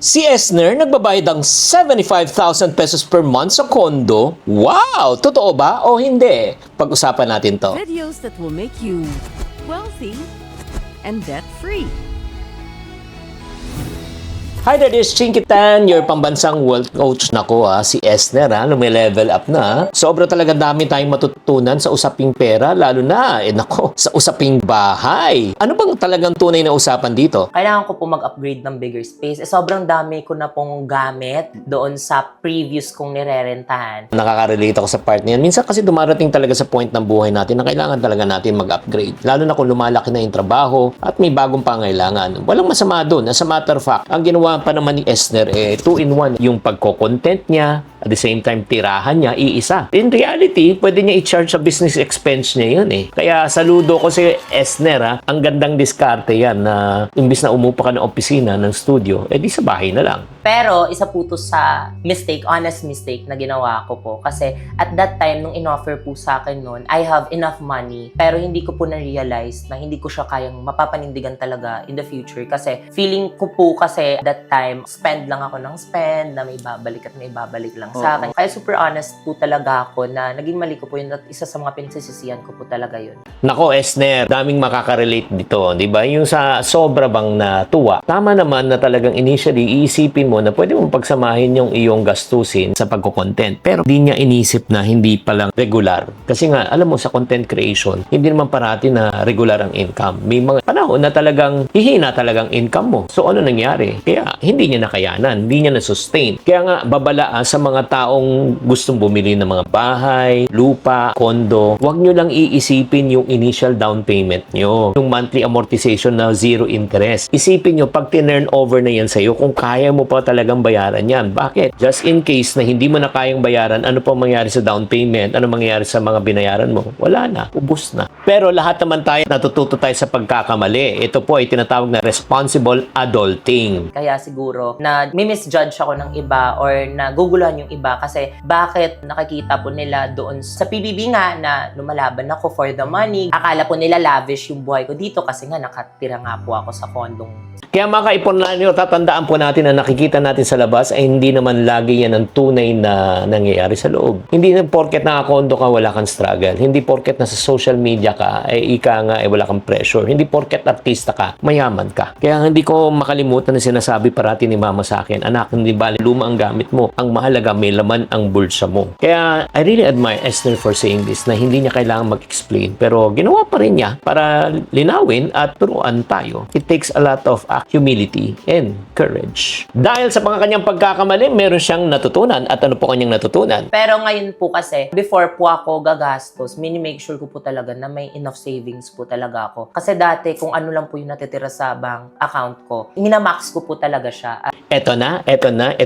Si Esner nagbabayad ng 75,000 pesos per month sa kondo. Wow! Totoo ba o hindi? Pag-usapan natin to. Videos that will make you wealthy and debt-free. Hi there, this is Chinky Tan, your pambansang wealth coach. Nako si Esner lumilevel up na. Sobra talaga dami tayong matutunan sa usaping pera, lalo na, sa usaping bahay. Ano bang talagang tunay na usapan dito? Kailangan ko po mag-upgrade ng bigger space. Sobrang dami ko na pong gamit doon sa previous kong nirerentahan. Nakaka-relate ako sa part niyan. Minsan kasi dumarating talaga sa point ng buhay natin na kailangan talaga natin mag-upgrade. Lalo na kung lumalaki na yung trabaho at may bagong pangailangan. Walang masama doon. As a matter of fact, ang ginawa pa naman ni Esner, 2-in-1. Yung pagko-content niya, at the same time, tirahan niya, iisa. In reality, pwede niya i-charge sa business expense niya yun Kaya saludo ko si Esner, ang gandang diskarte yan na imbis na umupa ka ng opisina, ng studio, di sa bahay na lang. Pero isa po to sa mistake, honest mistake na ginawa ko po. Kasi at that time, nung in-offer po sa akin noon, I have enough money. Pero hindi ko po na-realize na hindi ko siya kayang mapapanindigan talaga in the future. Kasi feeling ko po kasi that time, spend lang ako ng spend, na may babalik at may babalik lang sa akin. Kaya super honest po talaga ako na naging mali ko po yun at isa sa mga pinagsisisihan ko po talaga yun. Nako, Esner, daming makaka-relate dito, di ba? Yung sa sobra bang natuwa. Tama naman na talagang initially, iisipin mo na pwede mong pagsamahin yung iyong gastusin sa pagko-content. Pero di niya inisip na hindi palang regular. Kasi nga, alam mo, sa content creation, hindi naman parati na regular ang income. May mga panahon na talagang hihina talagang income mo. So, ano nangyari? Kaya, hindi niya nakayanan, hindi niya na-sustain. Kaya nga, babala sa mga taong gustong bumili ng mga bahay, lupa, kondo, huwag nyo lang iisipin yung initial down payment nyo. Yung monthly amortization na zero interest. Isipin nyo, pag tinurn over na yan sa'yo, kung kaya mo pa talagang bayaran yan. Bakit? Just in case na hindi mo na kayang bayaran, ano pa mangyari sa down payment? Ano mangyari sa mga binayaran mo? Wala na. Ubus na. Pero lahat naman tayo, natututo tayo sa pagkakamali. Ito po ay tinatawag na responsible adulting. Kaya siguro na misjudge ako ng iba or naguguluhan yung iba kasi bakit nakikita po nila doon sa PBB nga na lumalaban ako for the money. Akala po nila lavish yung buhay ko dito kasi nga nakatira nga po ako sa kondong. Kaya mga kaipon nyo, tatandaan po natin na nakikita natin sa labas ay hindi naman lagi yan ang tunay na nangyayari sa loob. Hindi na porket nakakondo ka, wala kang struggle. Hindi porket nasa social media ka, ay wala kang pressure. Hindi porket artista ka, mayaman ka. Kaya hindi ko makalimutan na sinasabi parati ni mama sa akin, anak, hindi bali luma ang gamit mo. Ang mahalaga, may laman ang bulsa mo. Kaya I really admire Esner for saying this na hindi niya kailangan mag-explain. Pero ginawa pa rin niya para linawin at turuan tayo. It takes a lot of humility and courage. Dahil sa mga kanyang pagkakamali, meron siyang natutunan. At ano po kanyang natutunan? Pero ngayon po kasi, before po ako gagastos, mini-make sure ko po talaga na may enough savings po talaga ako. Kasi dati, kung ano lang po yung natitira sa bank account ko, minamax ko po talaga siya. Ito na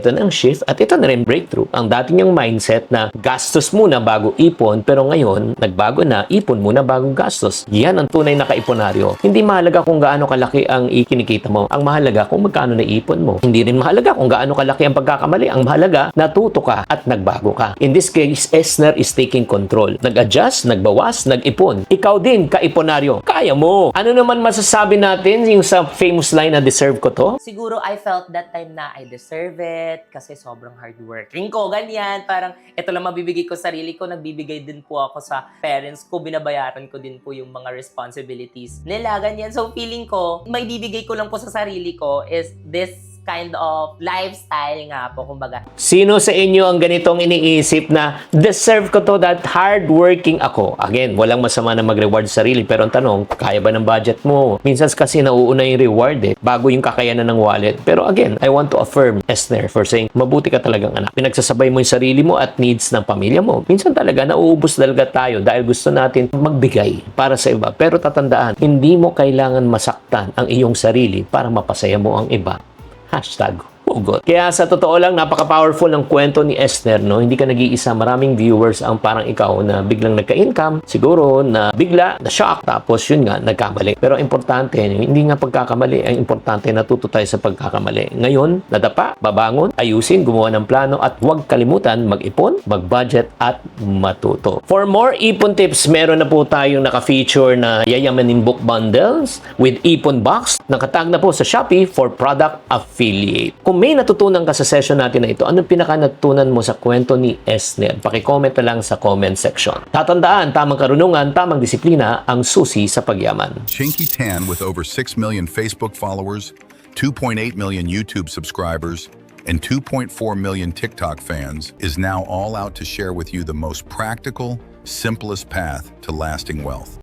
ang shift at ito na rin breakthrough. Ang dati niyang mindset na gastos muna bago ipon, pero ngayon, nagbago na, ipon muna bago gastos. Yan ang tunay na kaiponaryo. Hindi mahalaga kung gaano kalaki ang ikinikita mo. Ang mahalaga kung magkano na ipon mo. Hindi rin mahalaga kung gaano kalaki ang pagkakamali. Ang mahalaga, natuto ka at nagbago ka. In this case, Esner is taking control. Nag-adjust, nagbawas, nag-ipon. Ikaw din, kaiponaryo. Kaya mo. Ano naman masasabi natin yung sa famous line na deserve ko to? Siguro I felt that time na I deserve it kasi sobrang hardworking ko, ganyan. Parang ito lang mabibigay ko sarili ko, nagbibigay din po ako sa parents ko, binabayaran ko din po yung mga responsibilities nila, ganyan. So feeling ko, may bibigay ko lang po sa sarili ko is this kind of lifestyle nga po, kumbaga. Sino sa inyo ang ganitong iniisip na deserve ko to, that hardworking ako? Again, walang masama na mag-reward sa sarili, pero ang tanong, kaya ba ng budget mo? Minsan kasi nauuna yung reward bago yung kakayanan ng wallet. Pero again, I want to affirm Esner for saying, mabuti ka talagang anak. Pinagsasabay mo yung sarili mo at needs ng pamilya mo. Minsan talaga, nauubos talaga tayo dahil gusto natin magbigay para sa iba. Pero tatandaan, hindi mo kailangan masaktan ang iyong sarili para mapasaya mo ang iba. #hugot. Kaya sa totoo lang, napaka-powerful ng kwento ni Esner, no? Hindi ka nag-iisa. Maraming viewers ang parang ikaw na biglang nagka-income, siguro na bigla, na-shock, tapos yun nga, nagkamali. Pero importante, hindi nga pagkakamali, ang importante natuto tayo sa pagkakamali. Ngayon, nadapa, babangon, ayusin, gumawa ng plano, at huwag kalimutan mag-ipon, mag-budget, at matuto. For more ipon tips, meron na po tayong naka-feature na yayamanin book bundles with ipon box. Nakatag na po sa Shopee for product affiliate. Kung may natutunan ka sa session natin na ito, anong pinaka natutunan mo sa kwento ni Esner? Paki-comment na lang sa comment section. Tatandaan, tamang karunungan, tamang disiplina ang susi sa pagyaman. Chinky Tan, with over 6 million Facebook followers, 2.8 million YouTube subscribers, and 2.4 million TikTok fans, is now all out to share with you the most practical, simplest path to lasting wealth.